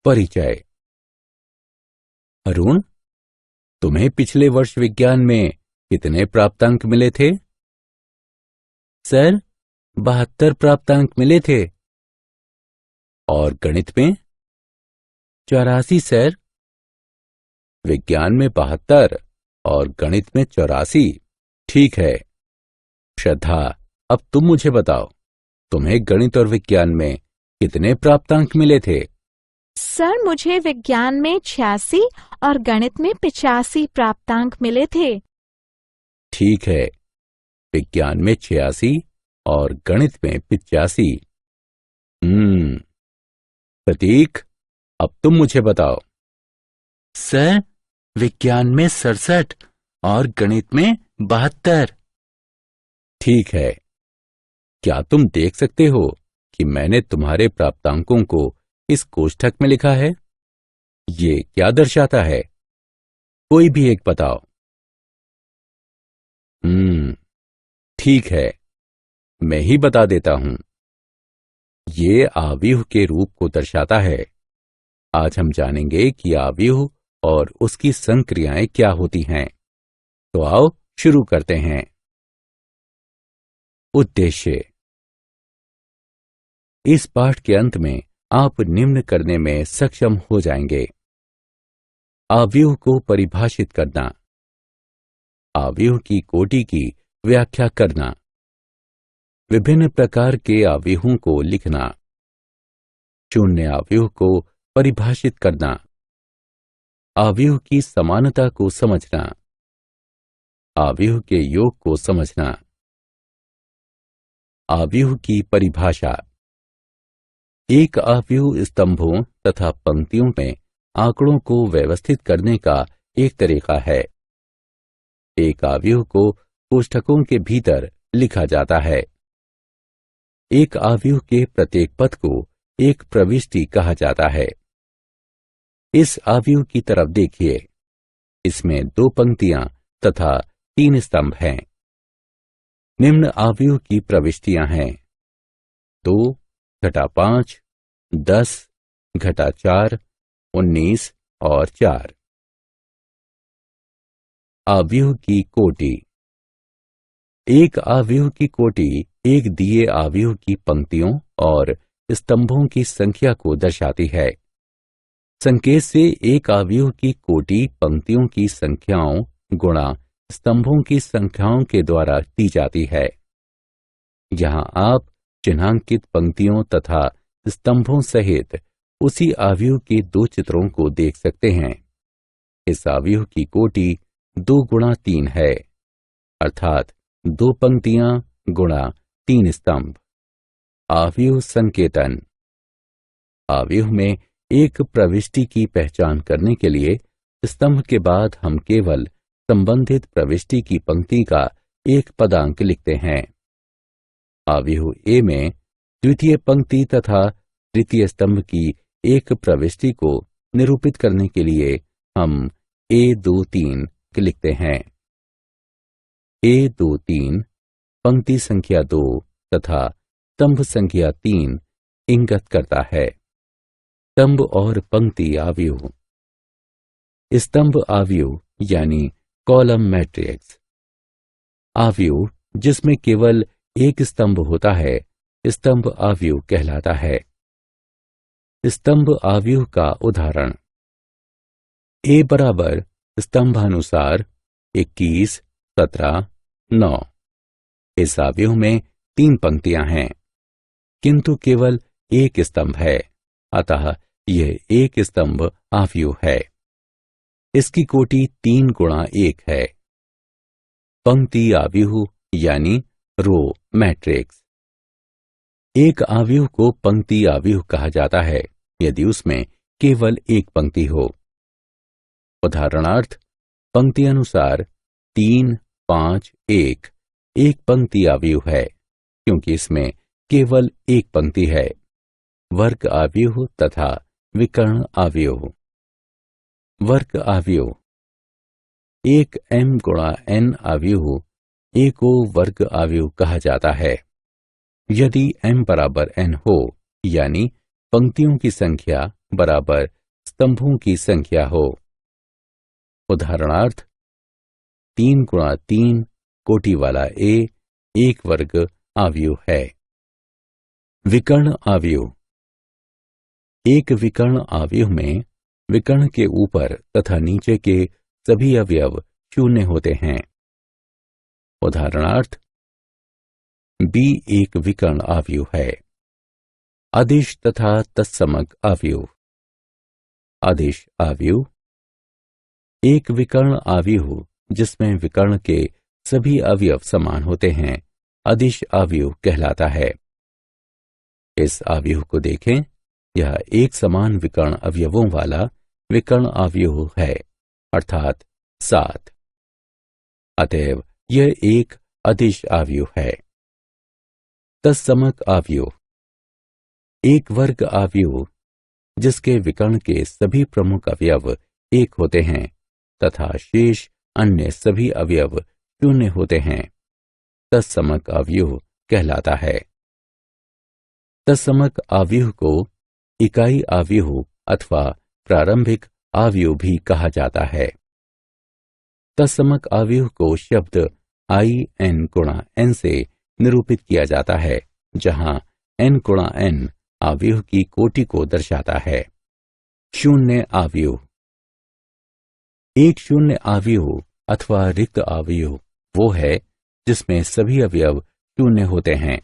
परिचय। अरुण, तुम्हें पिछले वर्ष विज्ञान में कितने प्राप्तांक मिले थे? सर, 72 प्राप्तांक मिले थे। और गणित में? 84 सर। विज्ञान में 72 और गणित में 84। ठीक है। श्रद्धा, अब तुम मुझे बताओ, तुम्हें गणित और विज्ञान में कितने प्राप्तांक मिले थे? सर, मुझे विज्ञान में 86 और गणित में 85 प्राप्तांक मिले थे। ठीक है, विज्ञान में 86 और गणित में 85। प्रतीक, अब तुम मुझे बताओ। सर, विज्ञान में 67 और गणित में 72। ठीक है। क्या तुम देख सकते हो कि मैंने तुम्हारे प्राप्तांकों को इस कोष्ठक में लिखा है? ये क्या दर्शाता है? कोई भी एक बताओ। ठीक है, मैं ही बता देता हूं। ये आव्यूह के रूप को दर्शाता है। आज हम जानेंगे कि आव्यूह और उसकी संक्रियाएं क्या होती हैं। तो आओ शुरू करते हैं। उद्देश्य। इस पाठ के अंत में आप निम्न करने में सक्षम हो जाएंगे। आव्यूह को परिभाषित करना, आव्यूह की कोटि की व्याख्या करना, विभिन्न प्रकार के आव्यूहों को लिखना, शून्य आव्यूह को परिभाषित करना, आव्यूह की समानता को समझना, आव्यूह के योग को समझना। आव्यूह की परिभाषा। एक आव्यूह स्तंभों तथा पंक्तियों में आंकड़ों को व्यवस्थित करने का एक तरीका है। एक आव्यूह को कोष्ठकों के भीतर लिखा जाता है। एक आव्यूह के प्रत्येक पद को एक प्रविष्टि कहा जाता है। इस आव्यूह की तरफ देखिए। इसमें 2 पंक्तियां तथा 3 स्तंभ हैं। निम्न आव्यूह की प्रविष्टियां हैं 2 घटा 5, 10 घटा 4, 19 और 4। आव्यूह की कोटि। एक आव्यूह की कोटि एक दिए आव्यूह की पंक्तियों और स्तंभों की संख्या को दर्शाती है। संकेत से एक आव्यूह की कोटि पंक्तियों की संख्याओं गुणा स्तंभों की संख्याओं के द्वारा दी जाती है। यहां आप चिन्हांकित पंक्तियों तथा स्तंभों सहित उसी आव्यूह के 2 चित्रों को देख सकते हैं। इस आव्यूह की कोटि 2 गुणा 3 है, अर्थात 2 पंक्तियां गुणा 3 स्तंभ। आव्यूह संकेतन। आव्यूह में एक प्रविष्टि की पहचान करने के लिए स्तंभ के बाद हम केवल संबंधित प्रविष्टि की पंक्ति का एक पदांक लिखते हैं। आव्यूह ए में द्वितीय पंक्ति तथा तृतीय स्तंभ की एक प्रविष्टि को निरूपित करने के लिए हम A23 लिखते हैं। A23 पंक्ति संख्या 2 तथा स्तंभ संख्या 3 इंगित करता है। स्तंभ और पंक्ति आव्यूह। स्तंभ आव्यूह यानी कॉलम मैट्रिक्स। आव्यूह जिसमें केवल एक स्तंभ होता है स्तंभ आव्यूह कहलाता है। स्तंभ आव्यूह का उदाहरण। A बराबर स्तंभानुसार 21, 17, 9। इस आव्यूह में 3 पंक्तियां हैं, किंतु केवल एक स्तंभ है, अतः यह एक स्तंभ आव्यूह है। इसकी कोटि 3 गुणा 1 है। पंक्ति आव्यूह यानी रो मैट्रिक्स। एक आव्यूह को पंक्ति आव्यूह कहा जाता है यदि उसमें केवल एक पंक्ति हो। उदाहरणार्थ, पंक्ति अनुसार 3, 5, 1 एक पंक्ति आव्यूह है क्योंकि इसमें केवल एक पंक्ति है। वर्ग आव्यूह तथा विकर्ण आव्यूह। वर्ग आव्यूह। एक m गुणा n आव्यूह A को वर्ग आव्यूह कहा जाता है। यदि m बराबर n हो, यानी पंक्तियों की संख्या बराबर स्तंभों की संख्या हो। उदाहरणार्थ 3 गुणा 3 कोटि वाला ए एक वर्ग आव्यूह है। विकर्ण आव्यूह। एक विकर्ण आव्यूह में विकर्ण के ऊपर तथा नीचे के सभी अवयव शून्य होते हैं। उदाहरणार्थ बी एक विकर्ण आव्यूह है। अदिश तथा तत्समक आव्यूह। अदिश आव्यूह एक विकर्ण आव्यूह जिसमें विकर्ण के सभी अवयव समान होते हैं अदिश आव्यूह कहलाता है। इस आव्यूह को देखें, यह एक समान विकर्ण अवयवों वाला विकर्ण आव्यूह है, अर्थात 7। अतएव यह एक अदिश आव्यूह है। तत्समक आव्यूह एक वर्ग आव्यूह जिसके विकर्ण के सभी प्रमुख अवयव एक होते हैं तथा शेष अन्य सभी अवयव शून्य होते हैं, तत्समक आव्यूह कहलाता है। तत्समक आव्यूह को इकाई आव्यूह अथवा प्रारंभिक आव्यूह भी कहा जाता है। तत्समक आव्यूह को शब्द in गुणा n से निरूपित किया जाता है, जहां n गुणा n आव्यूह की कोटि को दर्शाता है। शून्य आव्यूह। एक शून्य आव्यूह अथवा रिक्त आव्यूह वो है जिसमें सभी अवयव शून्य होते हैं।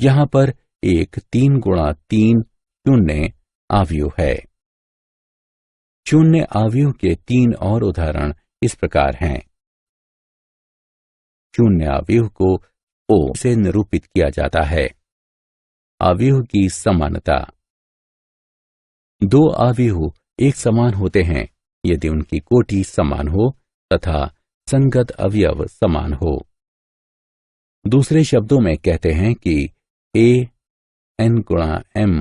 यहां पर एक 3 गुणा 3 शून्य आव्यूह है। शून्य आव्यूह के 3 और उदाहरण इस प्रकार हैं। शून्य आव्यूह को O से निरूपित किया जाता है। आव्यूह की समानता। दो आव्यूह एक समान होते हैं यदि उनकी कोटि समान हो तथा संगत अवयव समान हो। दूसरे शब्दों में कहते हैं कि A n गुणा m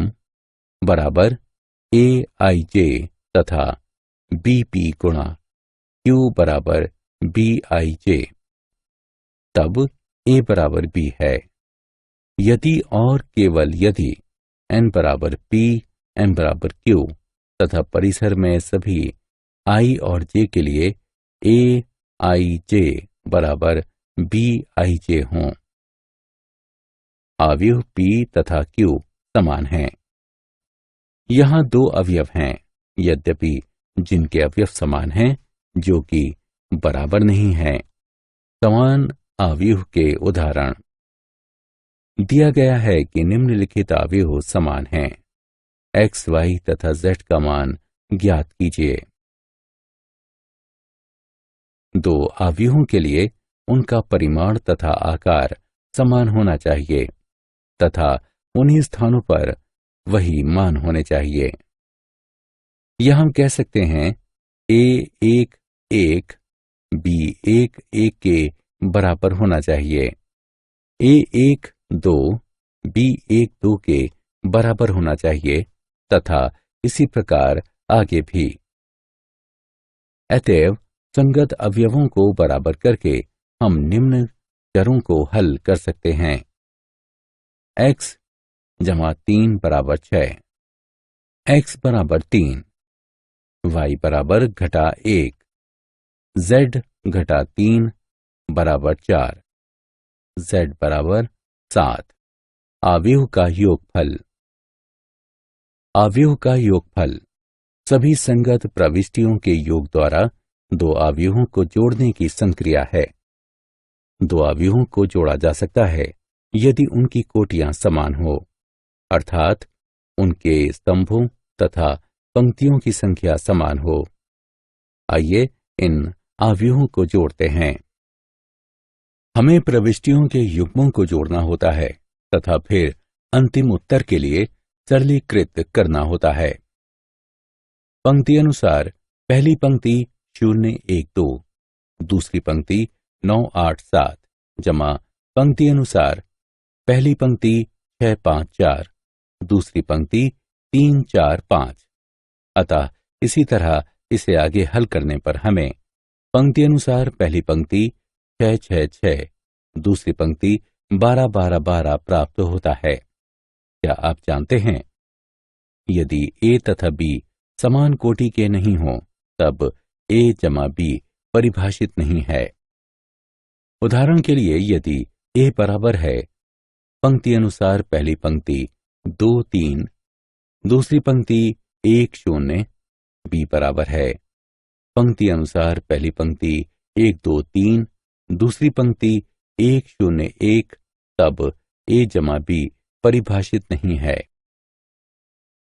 बराबर aij तथा bp गुणा q बराबर bij, तब a बराबर b है। यदि और केवल यदि n बराबर p m बराबर q तथा परिसर में सभी i और j के लिए aij बराबर bij हों। आव्यूह p तथा q समान हैं। यहां दो अवयव हैं, यद्यपि जिनके अवयव समान हैं जो कि बराबर नहीं हैं। समान आव्यूह के उदाहरण। दिया गया है कि निम्नलिखित आव्यूह समान हैं। x, y तथा z का मान ज्ञात कीजिए। दो आव्यूहों के लिए उनका परिमाण तथा आकार समान होना चाहिए तथा उन्हीं स्थानों पर वही मान होने चाहिए। यह हम कह सकते हैं a1 1 b1 1 के बराबर होना चाहिए, a1 2 b1 2 के बराबर होना चाहिए तथा इसी प्रकार आगे भी। अतएव संगत अवयवों को बराबर करके हम निम्न चरों को हल कर सकते हैं। x जमा 3 बराबर 6, x बराबर 3, y बराबर घटा 1, z घटा 3 बराबर 4, z बराबर 7। आव्यूह का योगफल। आव्यूह का योगफल सभी संगत प्रविष्टियों के योग द्वारा दो आव्यूहों को जोड़ने की संक्रिया है। दो आव्यूहों को जोड़ा जा सकता है यदि उनकी कोटियां समान हो, अर्थात उनके स्तंभों तथा पंक्तियों की संख्या समान हो। आइए इन आव्यूहों को जोड़ते हैं। हमें प्रविष्टियों के युग्मों को जोड़ना होता है तथा फिर अंतिम उत्तर के लिए सरलीकृत करना होता है। पंक्ति अनुसार पहली पंक्ति 0 1 2, दूसरी पंक्ति 9 8 7 जमा पंक्ति अनुसार पहली पंक्ति 6 5 4, दूसरी पंक्ति 3 4 5। अतः इसी तरह इसे आगे हल करने पर हमें पंक्ति अनुसार पहली पंक्ति 6 6 6, दूसरी पंक्ति 12 12 12 प्राप्त होता है। क्या आप जानते हैं, यदि a तथा b समान कोटि के नहीं हों तब ए जमा बी परिभाषित नहीं है। उदाहरण के लिए यदि ए बराबर है पंक्ति अनुसार पहली पंक्ति 2 3, दूसरी पंक्ति 1 0, बी बराबर है पंक्ति अनुसार पहली पंक्ति 1 2 3, दूसरी पंक्ति 1 0 1, तब ए जमा बी परिभाषित नहीं है।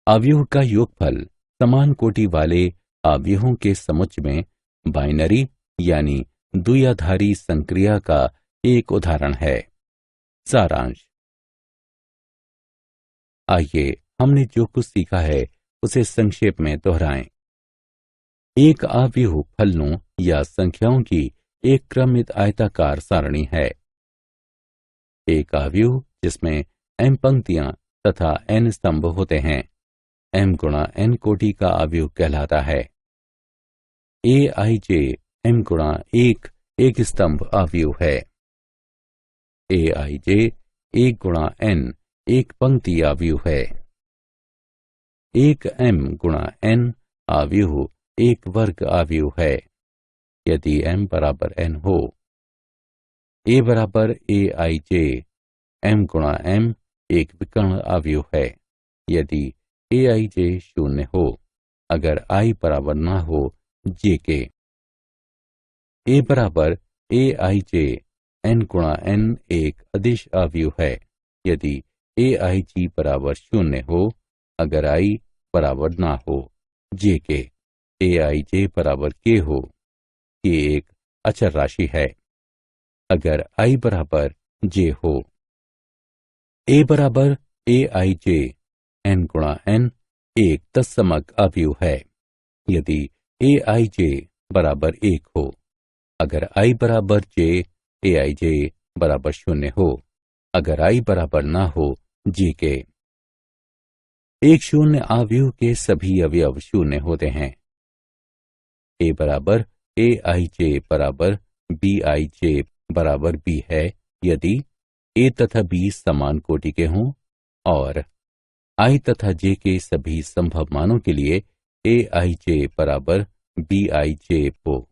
अवयव का योगफल समान कोटि वाले अवयवों के समुच्चय में बाइनरी यानी द्विआधारी संक्रिया का एक उदाहरण है। सारांश। आइए हमने जो कुछ सीखा है उसे संक्षेप में दोहराएं। एक अवयव फलनों या संख्याओं की एक क्रमित आयताकार सारणी है। एक अवयव जिसमें m पंक्तियां तथा n स्तंभ होते हैं m गुणा n कोटि का अवयव कहलाता है। aij m गुणा एक स्तंभ अवयव है। aij 1 गुणा n एक पंक्ति अवयव है। एक m गुणा n अवयव एक वर्ग अवयव है यदि m बराबर n हो। a बराबर aij m गुणा m एक विकर्ण अवयव है यदि aij 0 हो, अगर i बराबर ना हो j के। a बराबर aij n गुणा n एक अदिश अवयव है यदि aij बराबर 0 हो, अगर i बराबर ना हो j के। aij बराबर k हो, k एक अचर राशि है अगर i बराबर j हो। a बराबर aij n गुणा n एक तत्समक अवयव है यदि aij बराबर 1 हो, अगर i बराबर j aij बराबर 0 हो, अगर i बराबर ना हो j के। एक शून्य अवयव के सभी अवयव शून्य होते हैं। a बराबर aij बराबर bij बराबर b है यदि a तथा b समान कोटि के हों और i तथा j के सभी संभव मानों के लिए aij बराबर bij हो।